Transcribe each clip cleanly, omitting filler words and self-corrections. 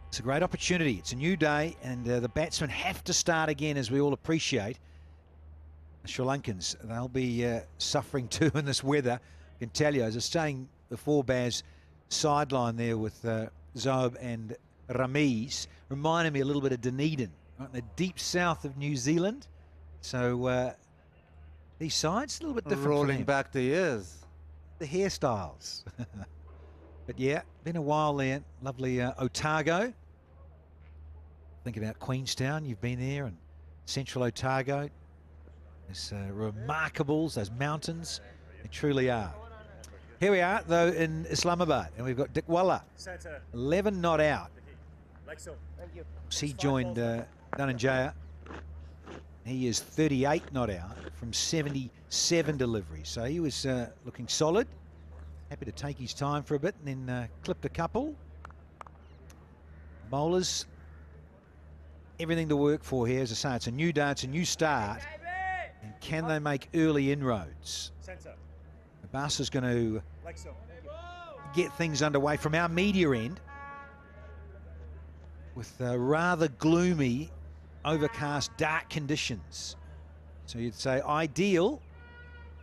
It's a great opportunity. It's a new day, and the batsmen have to start again, as we all appreciate. The Sri Lankans, they'll be suffering too in this weather. I can tell you, as I was saying before, Baz, sideline there with Zob and Ramiz, reminded me a little bit of Dunedin, right in the deep south of New Zealand. So these sides, a little bit different. Rolling back the years. The hairstyles. But yeah, been a while there. Lovely Otago. Think about Queenstown, you've been there, and central Otago. There's remarkables, those mountains, they truly are. Here we are, though, in Islamabad, and we've got Dick Waller, 11 not out. He joined Dhananjaya. He is 38 not out from 77 deliveries, so he was looking solid. Happy to take his time for a bit and then clipped a couple. Bowlers, everything to work for here. As I say, it's a new day, it's a new start. And can they make early inroads? Abbas is going to get things underway from our media end with rather gloomy, overcast, dark conditions. So you'd say ideal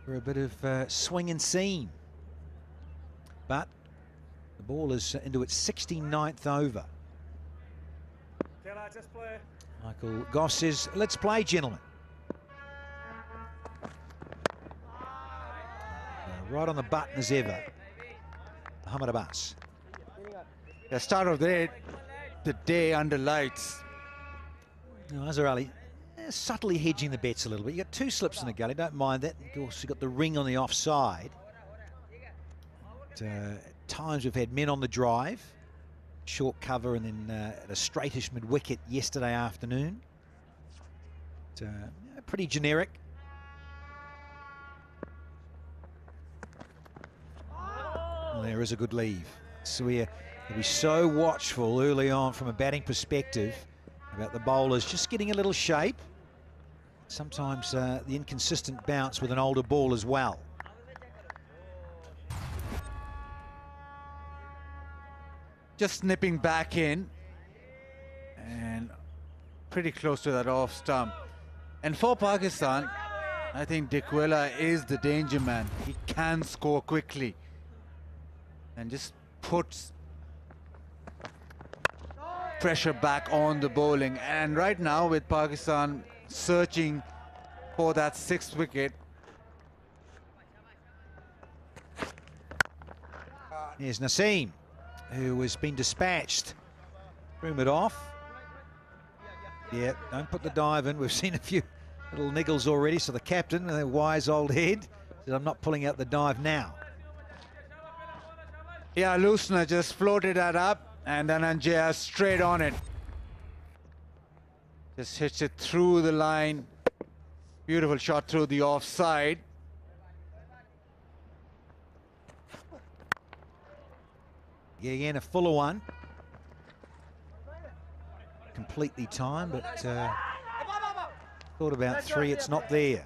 for a bit of swing and seam. But the ball is into its 69th over. Michael Goss says, let's play, gentlemen. Right on the button as ever, Muhammad Abbas. The start of the day under lights. Azhar Ali subtly hedging the bets a little bit. You got two slips in the gully, don't mind that. Of course, you've got the ring on the offside. At times we've had men on the drive, short cover, and then at a straightish mid-wicket yesterday afternoon. Pretty generic. Well, there is a good leave. So we'll be so watchful early on from a batting perspective about the bowlers just getting a little shape. Sometimes the inconsistent bounce with an older ball as well. Just nipping back in and pretty close to that off stump. And for Pakistan, I think Dick Waller is the danger man. He can score quickly and just puts pressure back on the bowling. And right now, with Pakistan searching for that sixth wicket, here's Naseem, who has been dispatched. Broom it off. Yeah, don't put the dive in. We've seen a few little niggles already. So the captain, a wise old head, said, I'm not pulling out the dive now. Yeah, Lusner just floated that up, and then Dhananjaya straight on it. Just hits it through the line. Beautiful shot through the offside. Yeah, again, a fuller one. Completely timed, but thought about three, it's not there.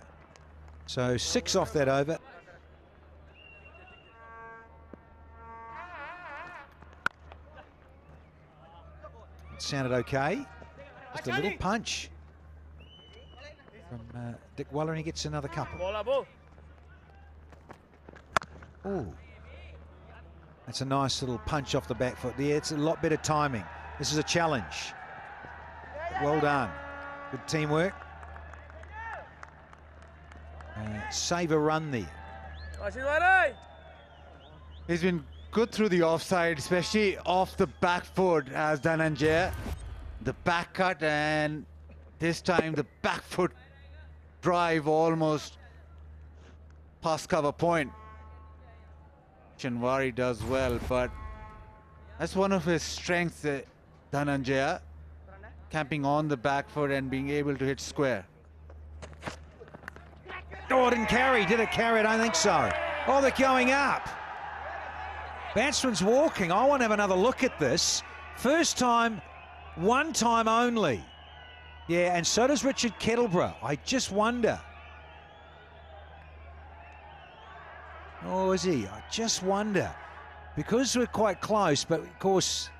So 6 off that over. It sounded okay. Just a little punch from Dick Waller, and he gets another couple. Oh, that's a nice little punch off the back foot. Yeah, it's a lot better timing. This is a challenge. Well done. Good teamwork. Save a run there. He's been good through the offside, especially off the back foot as Dhananjaya. The back cut, and this time the back foot drive almost past cover point. Chanwari does well, but that's one of his strengths, Dhananjaya, camping on the back foot and being able to hit square. Oh, it didn't carry. Did it carry? I don't think so. Oh, they're going up. Batsman's walking. I want to have another look at this. First time, one time only. Yeah, and so does Richard Kettleborough. I just wonder. Oh, is he? I just wonder. Because we're quite close, but of course,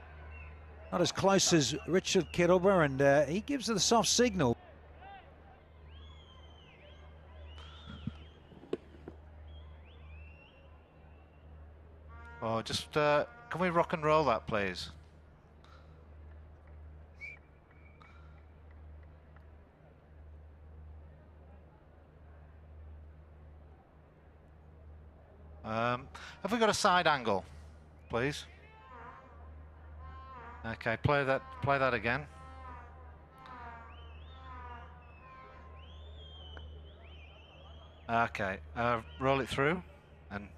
Not as close as Richard Kettleba, and he gives it a soft signal. Oh, just can we rock and roll that, please? Have we got a side angle, please? Okay, play that again. Okay, roll it through, and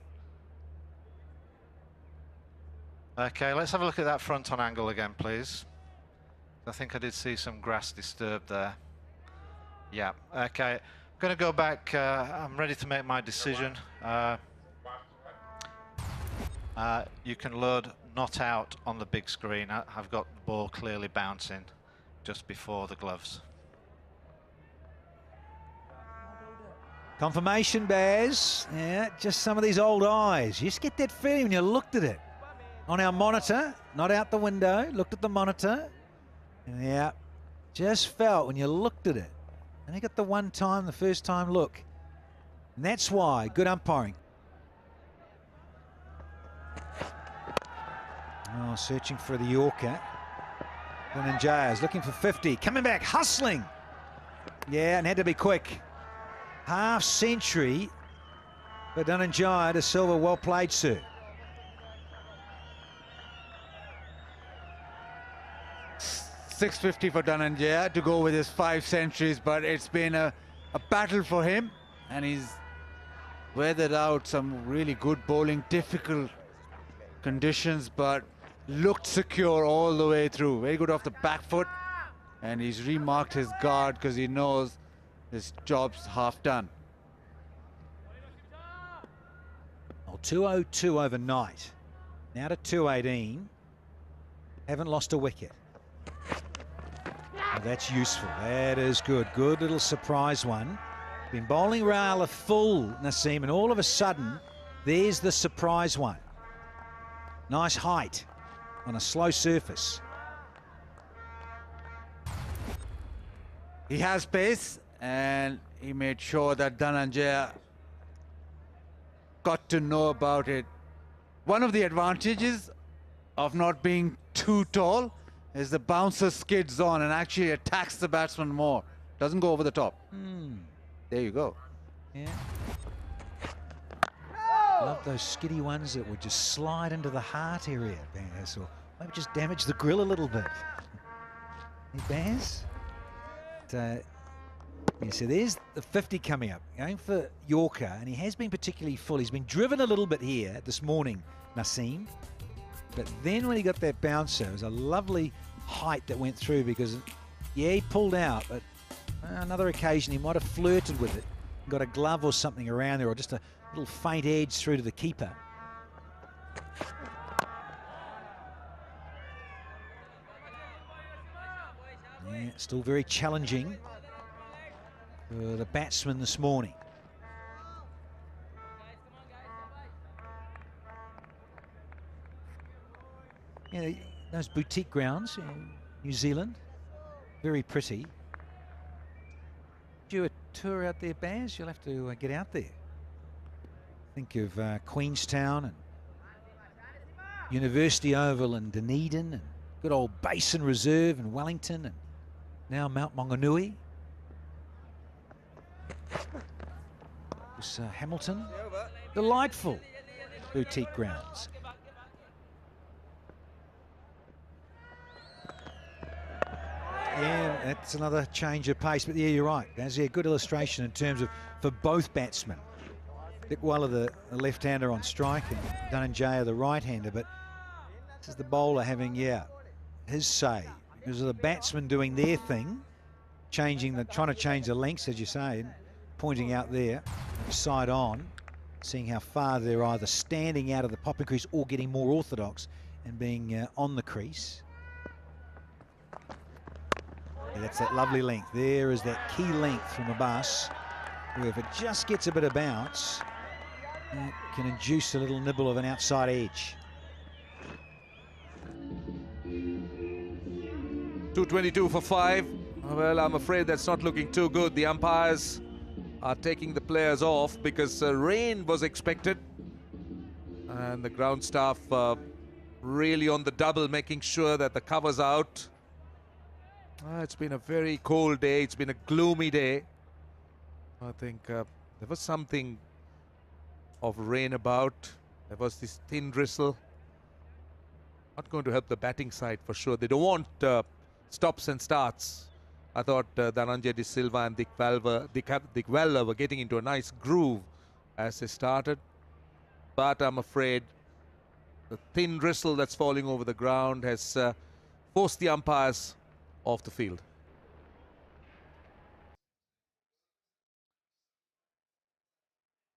okay, let's have a look at that front on angle again, please. I think I did see some grass disturbed there. Yeah, okay, I'm gonna go back. I'm ready to make my decision. You can load not out on the big screen. I've got the ball clearly bouncing just before the gloves. Confirmation, Baz. Yeah, just some of these old eyes. You just get that feeling when you looked at it. On our monitor, not out the window, looked at the monitor. And yeah, just felt when you looked at it. And you got the one time, the first time look. And that's why, good umpiring. Oh, searching for the Yorker. Dhananjaya is looking for 50. Coming back, hustling. Yeah, and had to be quick. Half century. But Dhananjaya to silver, well played, sir. $650 for Dhananjaya to go with his 5 centuries, but it's been a battle for him, and he's weathered out some really good bowling, difficult conditions, but looked secure all the way through. Very good off the back foot, and he's remarked his guard because he knows his job's half done. Oh, 202 overnight. Now to 218. Haven't lost a wicket. Oh, that's useful. That is good. Good little surprise one. Been bowling rather full, Naseem, and all of a sudden, there's the surprise one. Nice height on a slow surface. He has pace, and he made sure that Dhananjaya got to know about it. One of the advantages of not being too tall is the bouncer skids on and actually attacks the batsman more. Doesn't go over the top. There you go. Yeah. Love those skiddy ones that would just slide into the heart area, Baz, or maybe just damage the grill a little bit. Hey, Baz? Yeah, so there's the 50 coming up, going for Yorker, and he has been particularly full. He's been driven a little bit here this morning, Naseem. But then when he got that bouncer, it was a lovely height that went through because, yeah, he pulled out, but another occasion he might have flirted with it, got a glove or something around there, or just a little faint edge through to the keeper. Yeah, still very challenging for the batsman this morning. You know, those boutique grounds in New Zealand, very pretty. Do a tour out there, Baz? You'll have to get out there. Think of Queenstown and University Oval in Dunedin, and good old Basin Reserve in Wellington, and now Mount Maunganui. This Hamilton, delightful boutique grounds. Yeah, that's another change of pace, but yeah, you're right. That's a good illustration in terms of for both batsmen. Dickwalla, the left-hander on strike, and Dhananjaya, the right-hander, but this is the bowler having, yeah, his say. Because of the batsmen doing their thing, trying to change the lengths, as you say, pointing out there, side on, seeing how far they're either standing out of the popping crease or getting more orthodox and being on the crease. Yeah, that's that lovely length. There is that key length from Abbas, where if it just gets a bit of bounce, it can induce a little nibble of an outside edge. 222 for 5. Well, I'm afraid that's not looking too good. The umpires are taking the players off because rain was expected. And the ground staff really on the double, making sure that the cover's out. It's been a very cold day. It's been a gloomy day. I think there was something of rain about. There was this thin drizzle. Not going to help the batting side for sure. They don't want stops and starts. I thought Dhananjay De Silva and Dick Weller were getting into a nice groove as they started. But I'm afraid the thin drizzle that's falling over the ground has forced the umpires off the field.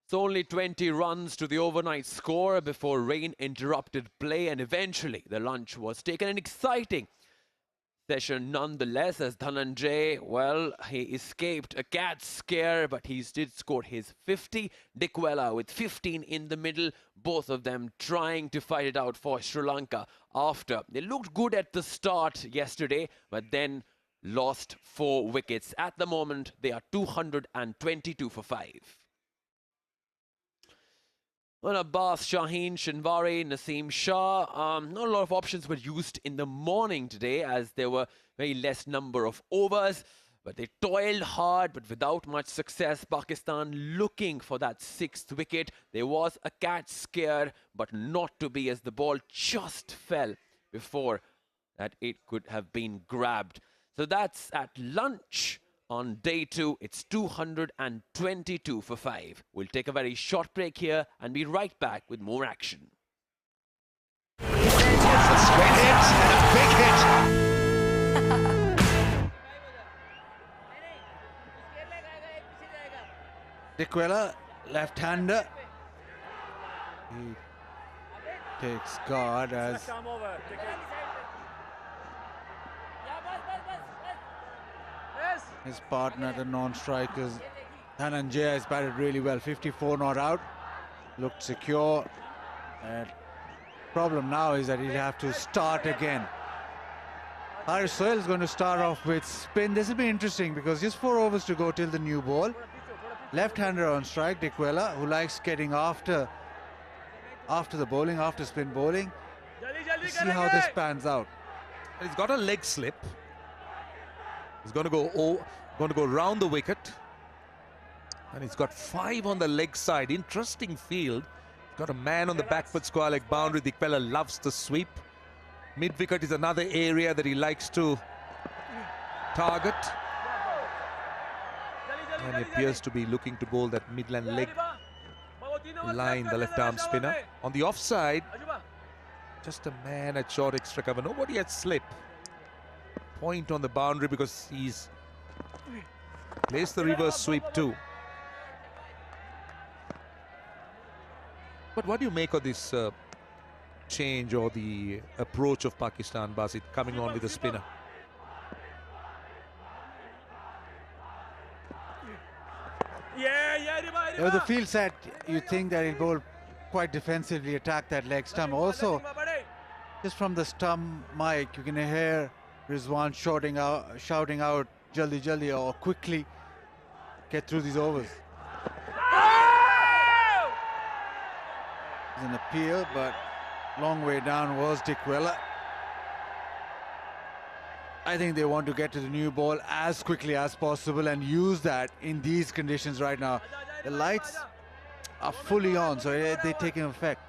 So only 20 runs to the overnight score before rain interrupted play, and eventually the lunch was taken. An exciting session nonetheless, as Dhananjay, well, he escaped a cat scare, but he did score his 50. Dick Weller with 15 in the middle, both of them trying to fight it out for Sri Lanka after they looked good at the start yesterday, but then lost 4 wickets. At the moment, they are 222 for 5. Well, Abbas, Shaheen, Shinwari, Naseem Shah. Not a lot of options were used in the morning today as there were very less number of overs. But they toiled hard but without much success. Pakistan looking for that 6th wicket. There was a catch scare but not to be, as the ball just fell before that it could have been grabbed. So that's at lunch. On day 2, it's 222 for 5. We'll take a very short break here and be right back with more action. It's a spin hit and a big hit. Dick Weller, left-hander. He takes guard as his partner, the non-strikers. Dhananjay has batted really well. 54 not out. Looked secure. And problem now is that he'll have to start again. Haris Sohail is going to start off with spin. This will be interesting because just 4 overs to go till the new ball. Left-hander on strike, Dick Weller, who likes getting after the bowling, after spin bowling. Let's see how this pans out. He's got a leg slip. He's going to go round the wicket, and he's got 5 on the leg side. Interesting field. He's got a man on the back foot square leg boundary. Dick Weller loves the sweep. Mid wicket is another area that he likes to target, and he appears to be looking to bowl that midland leg line, the left arm spinner. On the offside, just a man at short extra cover. Nobody had slip. Point on the boundary because he's placed the reverse sweep too. But what do you make of this change or the approach of Pakistan, Basit, coming on with a spinner? The field set, you think that he'll bowl quite defensively, attack that leg stump. Also, just from the stump mic, you can hear Rizwan shouting out, "Jaldi, jaldi," or quickly get through these overs. It's an appeal, but long way down was Dick Weller. I think they want to get to the new ball as quickly as possible and use that in these conditions right now. The lights are fully on, so they're taking effect.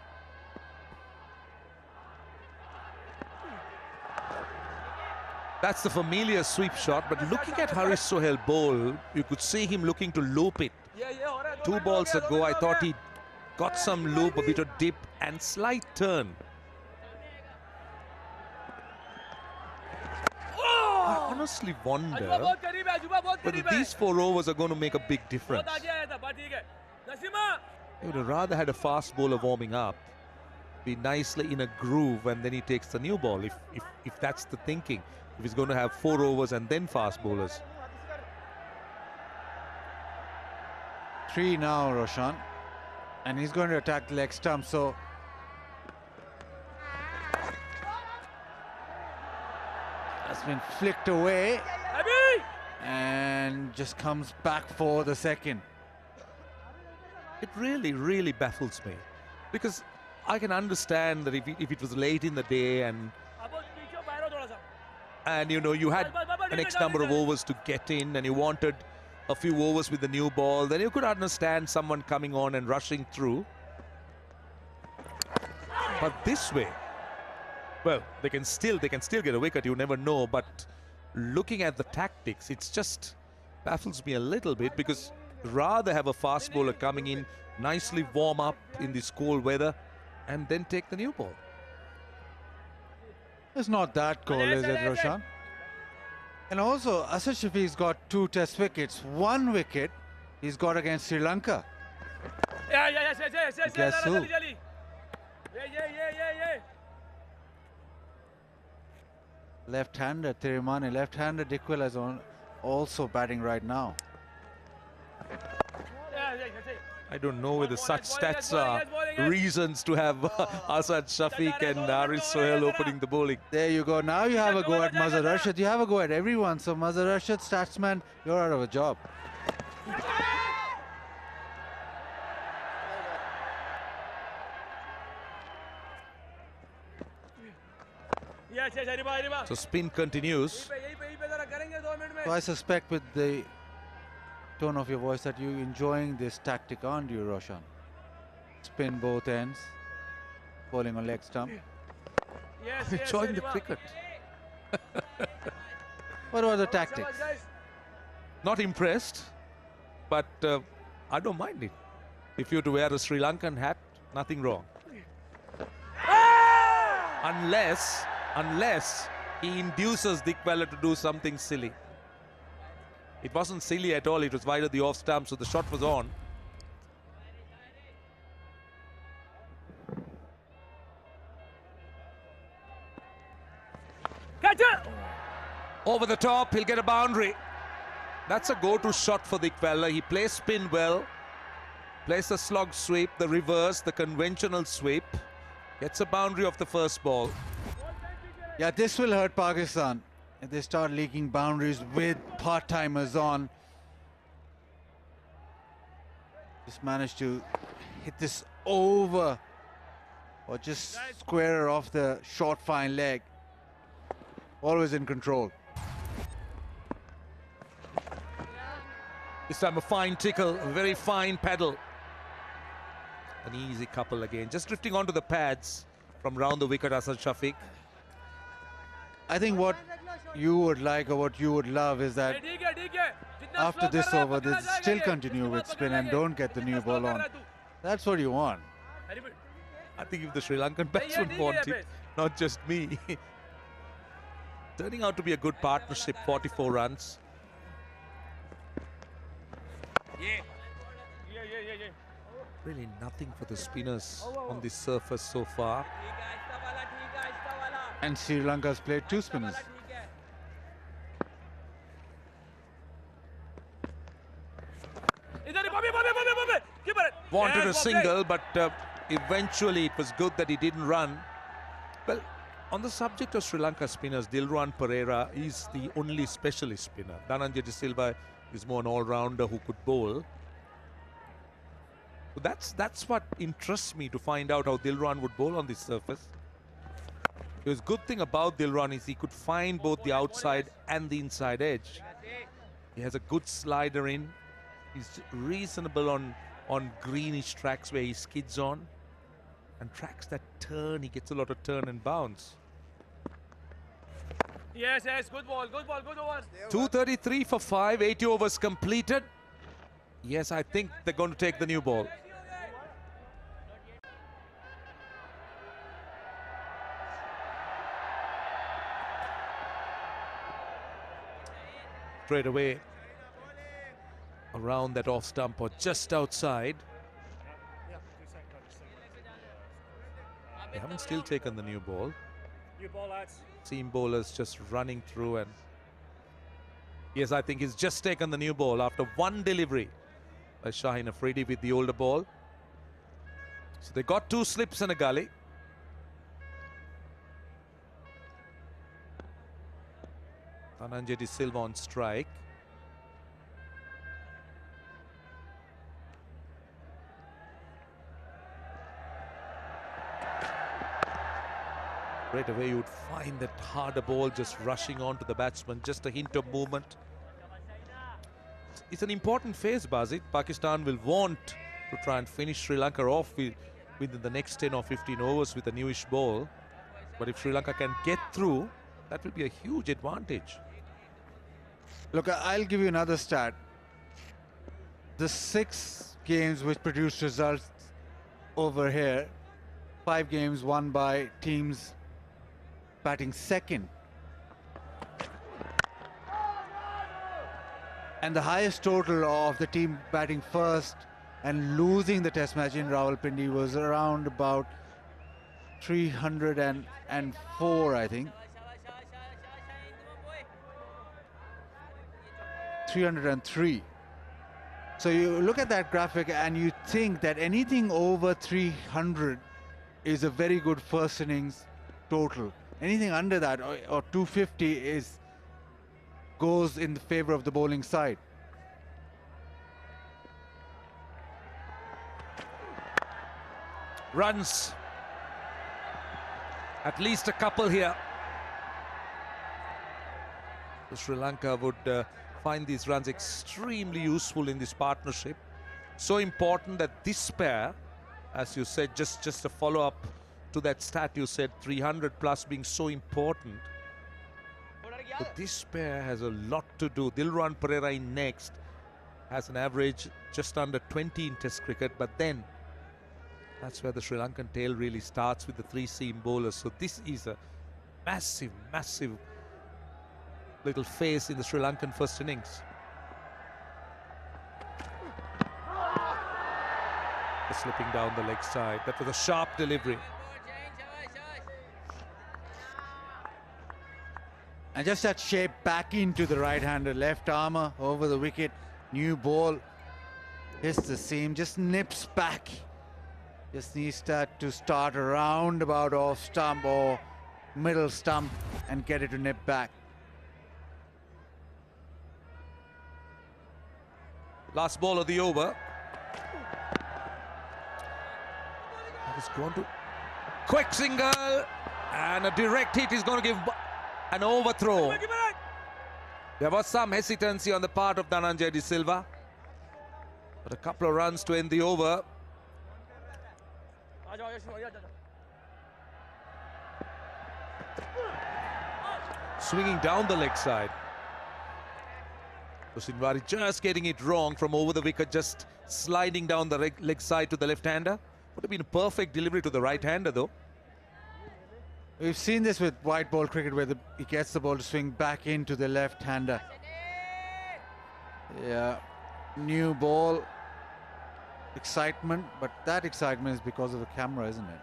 That's the familiar sweep shot, but looking at Haris Sohail bowl, you could see him looking to loop it. 2 balls ago, I thought he got some loop, a bit of dip and slight turn. I honestly wonder whether these 4 overs are going to make a big difference. He would have rather had a fast bowler warming up, be nicely in a groove, and then he takes the new ball, if that's the thinking. If he's going to have 4 overs and then fast bowlers. 3 now, Roshan. And he's going to attack the leg stump, so Has been flicked away and just comes back for the second. It really, really baffles me, because I can understand that if it was late in the day and you know you had an X number of overs to get in and you wanted a few overs with the new ball, then you could understand someone coming on and rushing through. But this way, well, they can still get a wicket, you never know. But looking at the tactics, it's just baffles me a little bit, because rather have a fast bowler coming in, nicely warm up in this cold weather, and then take the new ball. It's not that cold, is it, Roshan? And also, Asad Shafiq's got 2 test wickets. 1 wicket he's got against Sri Lanka. Guess who? Left-hander Thirimani, left-hander Dikwela is also batting right now. I don't know whether such stats are reasons to have Asad Shafiq and Haris Sohail opening the bowling. There you go. Now you have a go at Mazhar Rashid. You have a go at everyone. So Mazhar Rashid, statsman, you're out of a job. So spin continues. So I suspect with the tone of your voice that you're enjoying this tactic, aren't you, Roshan? Spin both ends, bowling on leg stump. I'm enjoying the cricket. What about the tactics? Not impressed, but I don't mind it. If you're to wear a Sri Lankan hat, nothing wrong. Unless he induces Dikwela to do something silly. It wasn't silly at all, it was wide of the off stump, so the shot was on. Catch it! Over the top, he'll get a boundary. That's a go-to shot for Dikwela. He plays spin well, plays the slog sweep, the reverse, the conventional sweep. Gets a boundary off the first ball. Yeah, this will hurt Pakistan if they start leaking boundaries with part-timers on. Just managed to hit this over or just square her off the short fine leg. Always in control. This time a fine tickle, a very fine pedal. An easy couple again. Just drifting onto the pads from round the wicket, Asad Shafiq. I think what you would like or what you would love is that after this over, they still continue with spin and don't get the new ball on. That's what you want. I think if the Sri Lankan batsmen want it, not just me. Turning out to be a good partnership, 44 runs. Really nothing for the spinners on this surface so far. And Sri Lanka's played 2 spinners. Wanted a single, but eventually it was good that he didn't run. Well, on the subject of Sri Lanka spinners, Dilruwan Pereira is the only specialist spinner. Dhananjay De Silva is more an all-rounder who could bowl. So that's what interests me, to find out how Dilruwan would bowl on this surface. The good thing about Dilruwan is he could find both the outside and the inside edge. He has a good slider in. He's reasonable on greenish tracks where he skids on. And tracks that turn, he gets a lot of turn and bounce. Yes, good ball, good over. 233 for 5, 80 overs completed. Yes, I think they're going to take the new ball. Straight away around that off stump or just outside. They haven't still taken the new ball. New ball, lads. Seam bowlers just running through, and yes, I think he's just taken the new ball after one delivery by Shaheen Afridi with the older ball. So they got 2 slips and a gully. Dhananjay De Silva on strike. Right away you would find that harder ball just rushing on to the batsman, just a hint of movement. It's an important phase, Basit. Pakistan will want to try and finish Sri Lanka off within the next 10 or 15 overs with a newish ball. But if Sri Lanka can get through, that will be a huge advantage. Look, I'll give you another stat. The 6 games which produced results over here, 5 games won by teams batting second. And the highest total of the team batting first and losing the test match in Rawalpindi was around about 304, I think. 303. So you look at that graphic and you think that anything over 300 is a very good first innings total. Anything under that or 250 goes in the favor of the bowling side. Runs. At least a couple here. Sri Lanka would find these runs extremely useful in this partnership. So important that this pair, as you said, just a follow-up to that stat you said, 300 plus being so important. But this pair has a lot to do. Dilruwan Perera in next has an average just under 20 in Test cricket, but then that's where the Sri Lankan tail really starts with the 3-seam bowlers. So this is a massive, massive little phase in the Sri Lankan first innings. Slipping down the leg side. That was a sharp delivery. And just that shape back into the right-hander, left armour over the wicket, new ball, hits the seam, just nips back. Just needs that to start around about off stump or middle stump and get it to nip back. Last ball of the over. That is going to quick single and a direct hit is going to give an overthrow. There was some hesitancy on the part of Dhananjay De Silva, but a couple of runs to end the over. Swinging down the leg side. So Shinwari just getting it wrong from over the wicket, just sliding down the leg side to the left-hander. Would have been a perfect delivery to the right-hander though. We've seen this with white ball cricket where he gets the ball to swing back into the left-hander. Yeah, new ball, excitement, but that excitement is because of the camera, isn't it?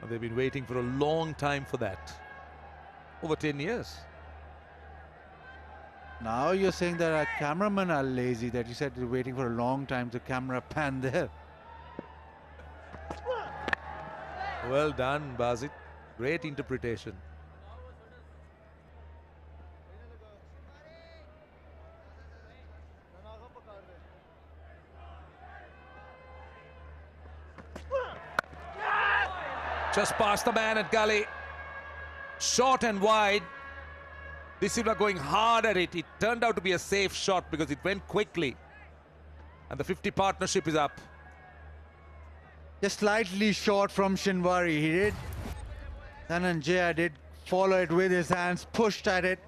They've been waiting for a long time for that. Over 10 years. Now you're saying that our cameramen are lazy, that you said they're waiting for a long time to camera pan there. Well done, Basit. Great interpretation. Just past the man at gully. Short and wide. De Silva going hard at it. It turned out to be a safe shot because it went quickly. And the 50 partnership is up. Just slightly short from Shinwari. He did. Dhananjay did follow it with his hands, pushed at it.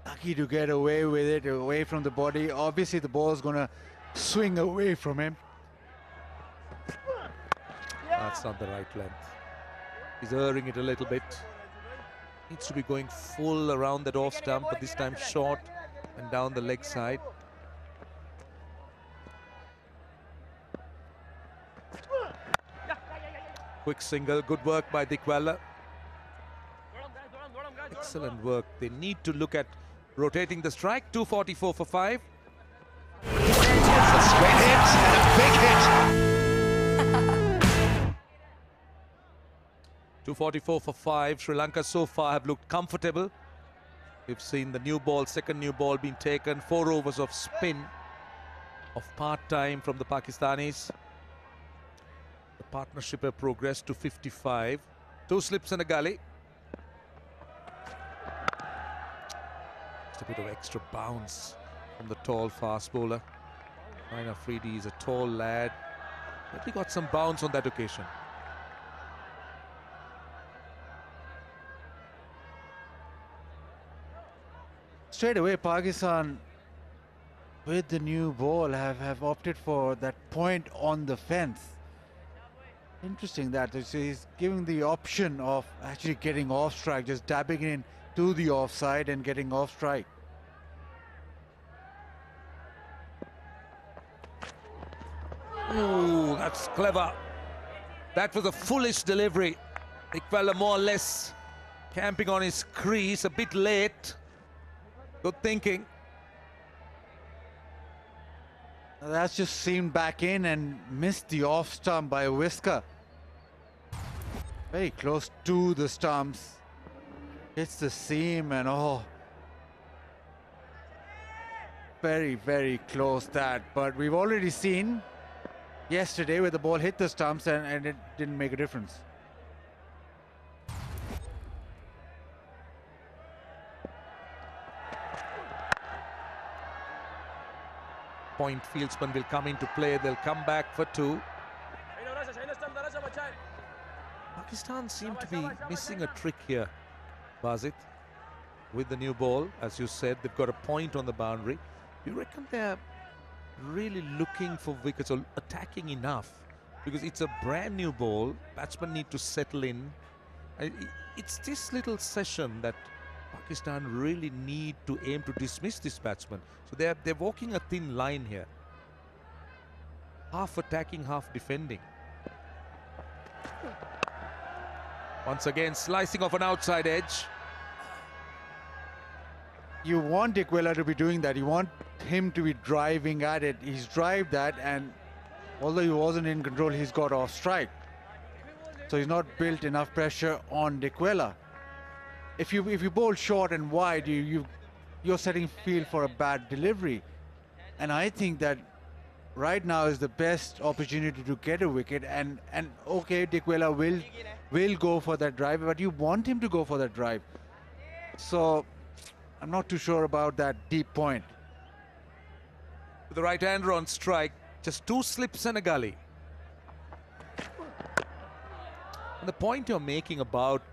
Lucky to get away with it, away from the body. Obviously the ball is going to swing away from him. That's not the right length. He's erring it a little bit. Needs to be going full around that off stump, but this time short and down the leg side. Quick single, good work by Dikwala. Excellent work. They need to look at rotating the strike. 244 for 5. It's a straight hit and a big hit. 244 for 5. Sri Lanka so far have looked comfortable. We've seen the new ball, second new ball being taken. 4 overs of spin of part-time from the Pakistanis. The partnership have progressed to 55. 2 slips and a gully. Just a bit of extra bounce from the tall fast bowler. Raina Afridi is a tall lad, but he got some bounce on that occasion. Straight away, Pakistan with the new ball have opted for that point on the fence. Interesting that he's giving the option of actually getting off strike, just dabbing in to the offside and getting off strike. Ooh, that's clever. That was a foolish delivery. Iqbal more or less camping on his crease, a bit late. Good thinking. That's just seamed back in and missed the off stump by a whisker. Very close to the stumps. Hits the seam and oh. Very, very close that. But we've already seen yesterday where the ball hit the stumps and it didn't make a difference. Point fieldsman will come into play. They'll come back for 2. Pakistan seem to be missing a trick here, Bazit, with the new ball. As you said, they've got a point on the boundary. You reckon they're really looking for wickets or attacking enough? Because it's a brand new ball. Batsmen need to settle in. It's this little session that Pakistan really need to aim to dismiss this batsman. So they're walking a thin line here. Half attacking, half defending. Once again, slicing off an outside edge. You want Dikwela to be doing that. You want him to be driving at it. He's drived that, and although he wasn't in control, he's got off strike. So he's not built enough pressure on Dikwela. If you bowl short and wide, you're setting field for a bad delivery. And I think that right now is the best opportunity to get a wicket. And okay, Dikwela will go for that drive, but you want him to go for that drive. So I'm not too sure about that deep point. With the right-hander on strike, just 2 slips and a gully. And the point you're making about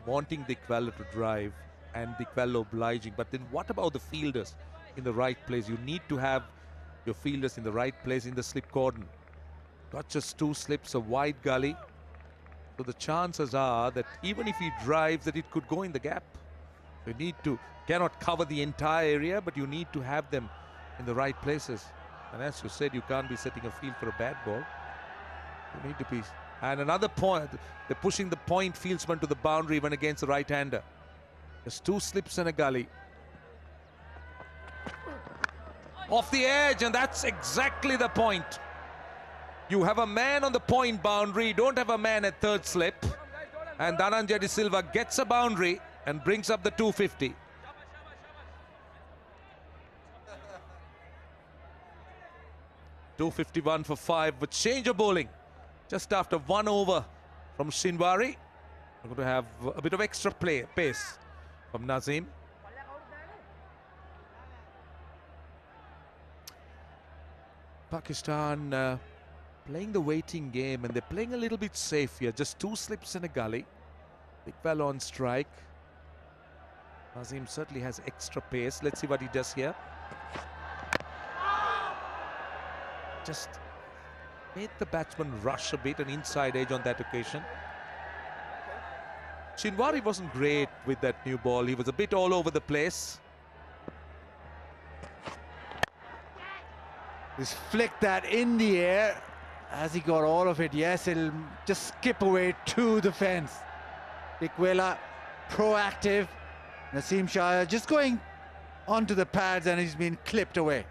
wanting Dikwela to drive and Dikwela obliging, but then what about the fielders in the right place? You need to have your fielders in the right place in the slip cordon. Not just 2 slips, a wide gully. So the chances are that even if he drives, that it could go in the gap. You cannot cover the entire area, but you need to have them in the right places. And as you said, you can't be setting a field for a bad ball. You need to be. And another point, they're pushing the point fieldsman to the boundary even against the right-hander. Just 2 slips and a gully. Off the edge, and that's exactly the point. You have a man on the point boundary, you don't have a man at third slip. And Dhananjay De Silva gets a boundary and brings up the 250. .251 for 5 with change of bowling. Just after 1 over from Shinwari. We're going to have a bit of extra pace from Nazim. Pakistan playing the waiting game, and they're playing a little bit safe here. Just 2 slips and a gully. Iqbal on strike. Nazim certainly has extra pace. Let's see what he does here. Just made the batsman rush a bit, an inside edge on that occasion. Shinwari wasn't great with that new ball. He was a bit all over the place. He's flicked that in the air. Has he got all of it? Yes, it'll just skip away to the fence. Dikwela proactive. Naseem Shah just going onto the pads, and he's been clipped away.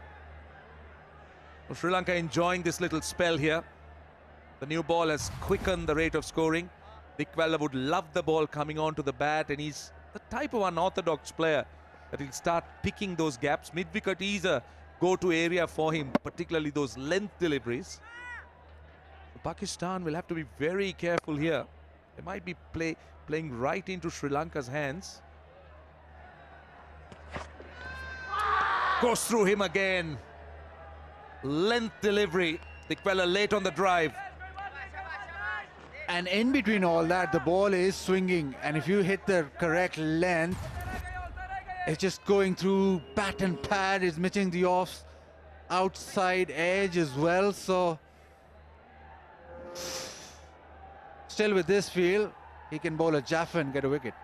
Well, Sri Lanka enjoying this little spell here. The new ball has quickened the rate of scoring. Dikwella would love the ball coming onto the bat, and he's the type of unorthodox player that he'll start picking those gaps. Mid-wicket is a go-to area for him, particularly those length deliveries. Pakistan will have to be very careful here. They might be playing right into Sri Lanka's hands. Goes through him again. Length delivery. Dikwella late on the drive. And in between all that, the ball is swinging. And if you hit the correct length, it's just going through bat and pad. It's missing the outside edge as well. So still with this field, he can bowl a Jaffa and get a wicket.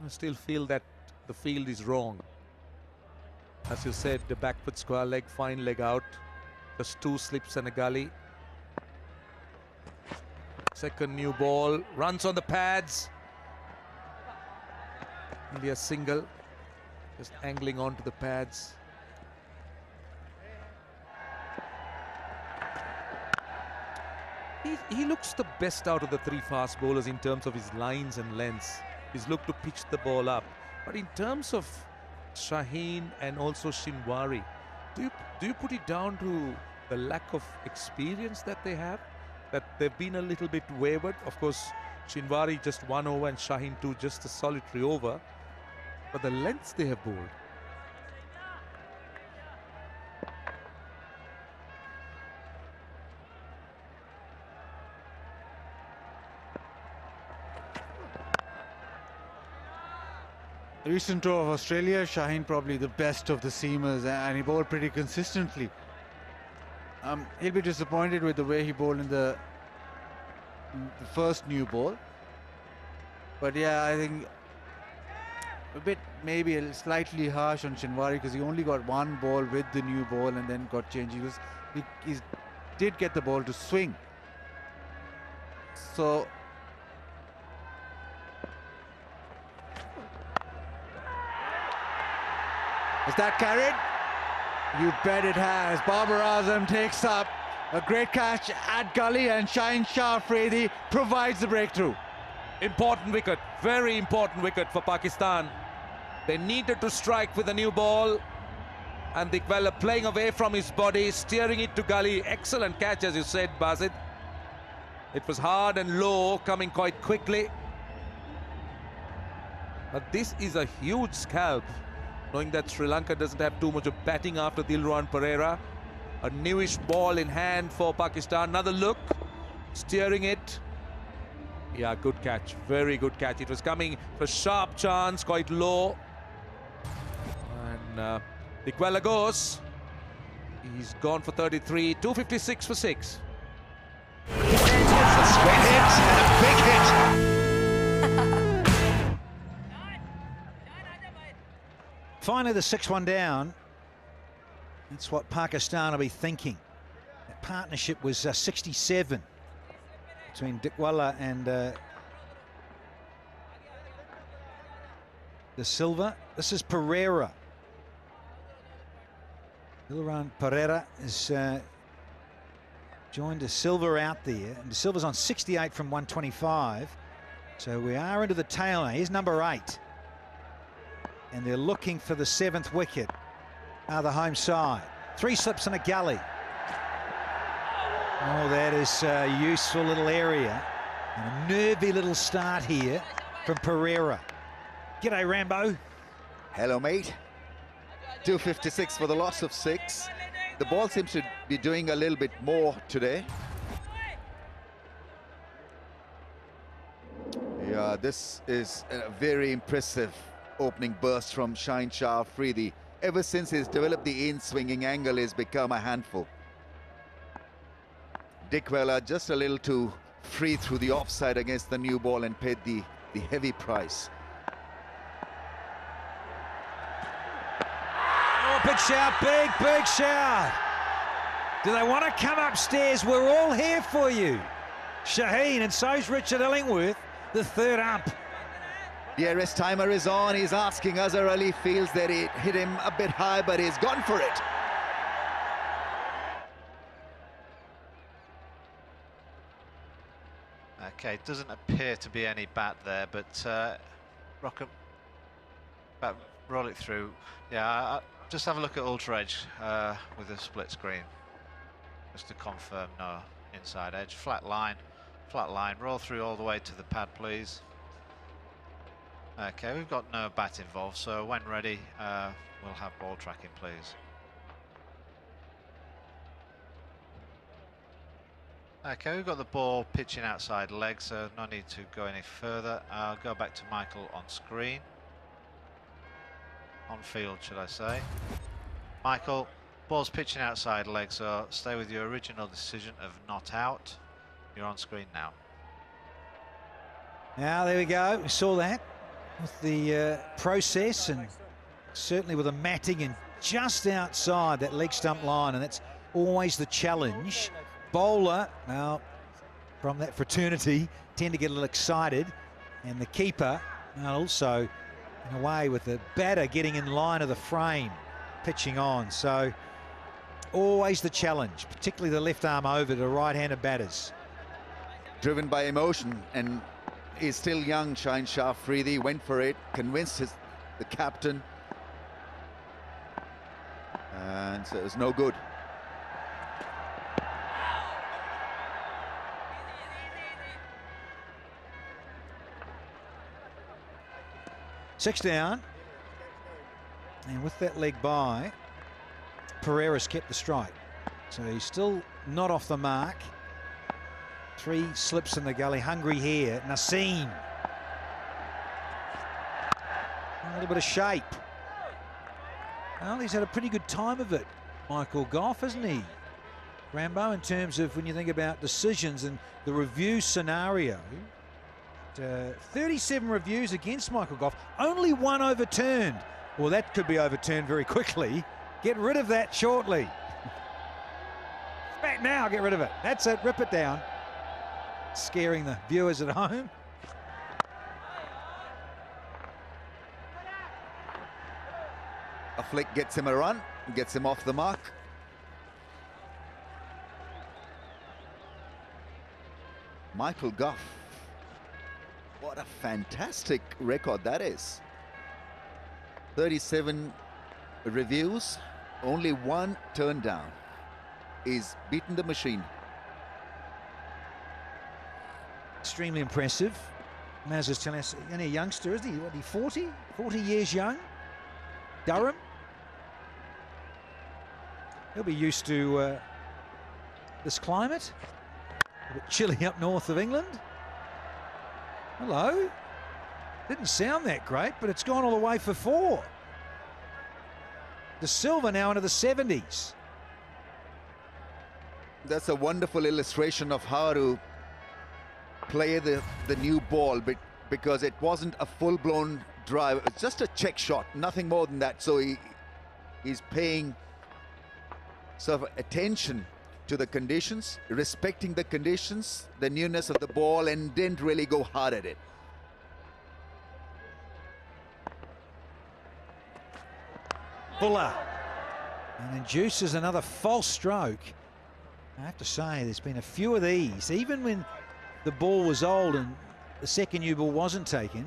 I still feel that the field is wrong. As you said, the back foot square leg, fine leg out. Just 2 slips and a gully. Second new ball, runs on the pads. India single, just angling onto the pads. He looks the best out of the 3 fast bowlers in terms of his lines and lengths. He's looked to pitch the ball up. But in terms of Shaheen and also Shinwari, do you put it down to the lack of experience that they have? That they've been a little bit wayward? Of course, Shinwari just 1 over and Shaheen 2 just a solitary over. But the lengths they have bowled. The recent tour of Australia, Shaheen probably the best of the seamers, and he bowled pretty consistently. He'll be disappointed with the way he bowled in the first new ball. But yeah, I think a bit maybe slightly harsh on Shinwari because he only got 1 ball with the new ball and then got changed. He did get the ball to swing. So is that carried? You bet it has. Babar Azam takes up a great catch at gully, and Shaheen Shah Afridi provides the breakthrough. Important wicket, very important wicket for Pakistan. They needed to strike with a new ball, and Dikwella playing away from his body, steering it to gully. Excellent catch, as you said, Basit. It was hard and low, coming quite quickly. But this is a huge scalp, knowing that Sri Lanka doesn't have too much of batting after Dilruwan Pereira. A newish ball in hand for Pakistan. Another look, steering it. Yeah, good catch, very good catch. It was coming for a sharp chance, quite low. And Dikwella goes. He's gone for 33, 256 for 6. It's a spin hit and a big hit. Finally, the 6-1 down. That's what Pakistan will be thinking. That partnership was 67 between Dikwella and De Silva. This is Pereira. Dilruwan Pereira has joined De Silva out there. And De Silva's on 68 from 125. So we are into the tail now. Here's number 8. And they're looking for the 7th wicket. The home side. 3 slips and a gully. Oh, that is a useful little area. And a nervy little start here from Pereira. G'day, Rambo. Hello, mate. 256 for the loss of 6. The ball seems to be doing a little bit more today. Yeah, this is a very impressive opening burst from Shaheen Shah Afridi. Ever since he's developed the in-swinging angle, he's become a handful. Dikwella just a little too free through the offside against the new ball and paid the heavy price. Oh, big shout, big shout. Do they want to come upstairs? We're all here for you. Shaheen, and so's Richard Illingworth, the 3rd ump. The arrest timer is on. He's asking Azhar Ali, feels that it hit him a bit high, but he's gone for it. Okay, it doesn't appear to be any bat there, but roll it through. Yeah, just have a look at Ultra Edge with a split screen, just to confirm no inside edge. Flat line, roll through all the way to the pad, please. Okay, we've got no bat involved, so when ready, we'll have ball tracking, please. Okay, we've got the ball pitching outside leg, so no need to go any further. I'll go back to Michael on screen. On field, should I say. Michael, ball's pitching outside leg, so stay with your original decision of not out. You're on screen now. Now, there we go. We saw that with the process, and certainly with a matting and just outside that leg stump line, and that's always the challenge. Bowler, now from that fraternity, tend to get a little excited, and the keeper also in a way with the batter getting in line of the frame, pitching on. So always the challenge, particularly the left arm over to right-handed batters. Driven by emotion, and he's still young, Shaheen Shah Afridi, went for it, convinced the captain, and so it was no good. Six down, and with that leg by, Pereira's kept the strike, so he's still not off the mark. Three slips in the gully, hungry here. Naseem, a little bit of shape. Well, he's had a pretty good time of it, Michael Goff, hasn't he, Rambo, in terms of when you think about decisions and the review scenario. 37 reviews against Michael Goff, only one overturned. Well, that could be overturned very quickly. Get rid of that shortly. Back now, get rid of it. That's it, rip it down. Scaring the viewers at home. A flick gets him a run, gets him off the mark. Michael Goff. What a fantastic record that is. 37 reviews, only one turn down. He's beaten the machine. Extremely impressive. Maz is telling us, only a youngster, is he? What, he 40? 40 years young? Durham? He'll be used to this climate. A bit chilly up north of England. Hello. Didn't sound that great, but it's gone all the way for four. De Silva now into the 70s. That's a wonderful illustration of how to play the new ball, because it wasn't a full-blown drive. It's just a check shot, nothing more than that. So he's paying sort of attention to the conditions, respecting the conditions, the newness of the ball, and didn't really go hard at it. Fuller, and induces another false stroke. I have to say, there's been a few of these, even when the ball was old and the second new ball wasn't taken.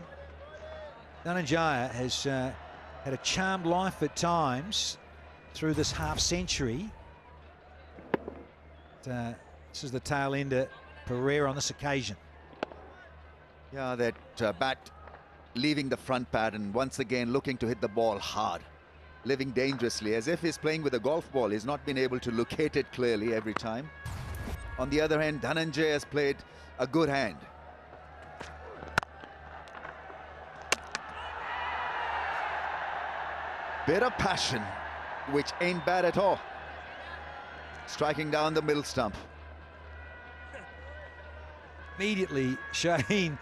Dhananjaya has had a charmed life at times through this half century. This is the tail ender, Pereira, on this occasion. Yeah, that bat leaving the front pad and once again looking to hit the ball hard, living dangerously, as if he's playing with a golf ball. He's not been able to locate it clearly every time. On the other hand, Dhananjaya has played a good hand. Bit of passion, which ain't bad at all. Striking down the middle stump. Immediately, Shaheen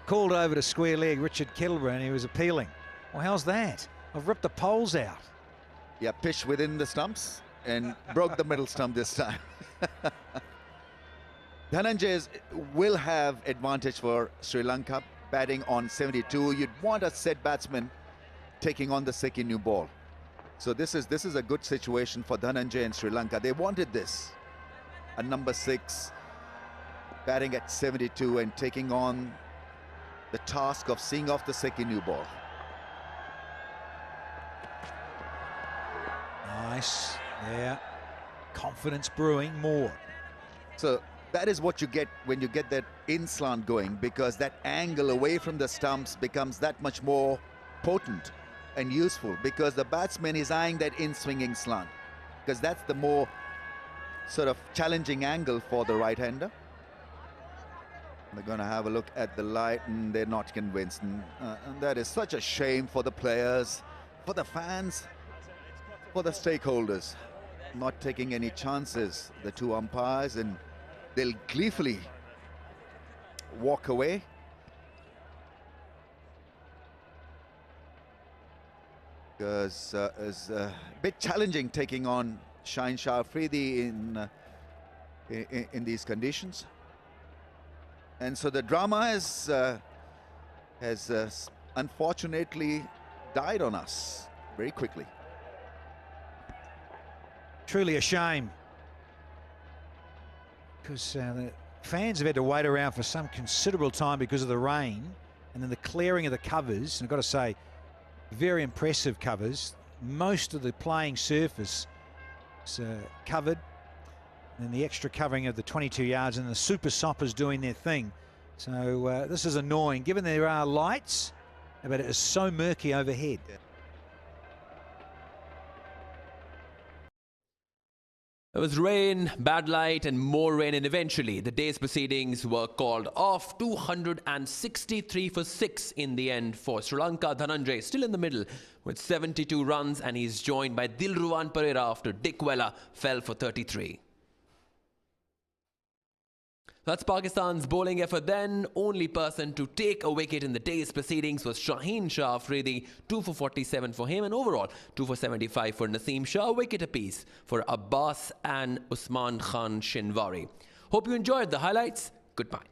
called over to square leg Richard Kettleborough, and he was appealing. Well, how's that? I've ripped the poles out. Yeah, pitched within the stumps and broke the middle stump this time. Dhananjaya will have advantage for Sri Lanka, batting on 72. You'd want a set batsman taking on the second new ball. So this is a good situation for Dhananjaya and Sri Lanka. They wanted this. A number 6 batting at 72 and taking on the task of seeing off the second new ball. Nice. Yeah. Confidence brewing more. So that is what you get when you get that in slant going, because that angle away from the stumps becomes that much more potent and useful, because the batsman is eyeing that in swinging slant, because that's the more sort of challenging angle for the right-hander. They're going to have a look at the light and they're not convinced, and that is such a shame for the players, for the fans, for the stakeholders. Not taking any chances, the two umpires, and they'll gleefully walk away. Because it's a bit challenging taking on Shaheen Shah Afridi in these conditions. And so the drama has unfortunately died on us very quickly. Truly a shame, because the fans have had to wait around for some considerable time because of the rain, and then the clearing of the covers. And I've got to say, very impressive covers. Most of the playing surface is covered, and the extra covering of the 22 yards, and the super soppers doing their thing. So this is annoying, given there are lights, but it is so murky overhead. Yeah. There was rain, bad light and more rain, and eventually the day's proceedings were called off. 263 for 6 in the end for Sri Lanka. Dhananjay still in the middle with 72 runs, and he's joined by Dilruwan Perera after Dick Weller fell for 33. That's Pakistan's bowling effort then. Only person to take a wicket in the day's proceedings was Shaheen Shah Afridi. 2 for 47 for him, and overall 2 for 75 for Naseem Shah. Wicket apiece for Abbas and Usman Khan Shinwari. Hope you enjoyed the highlights. Goodbye.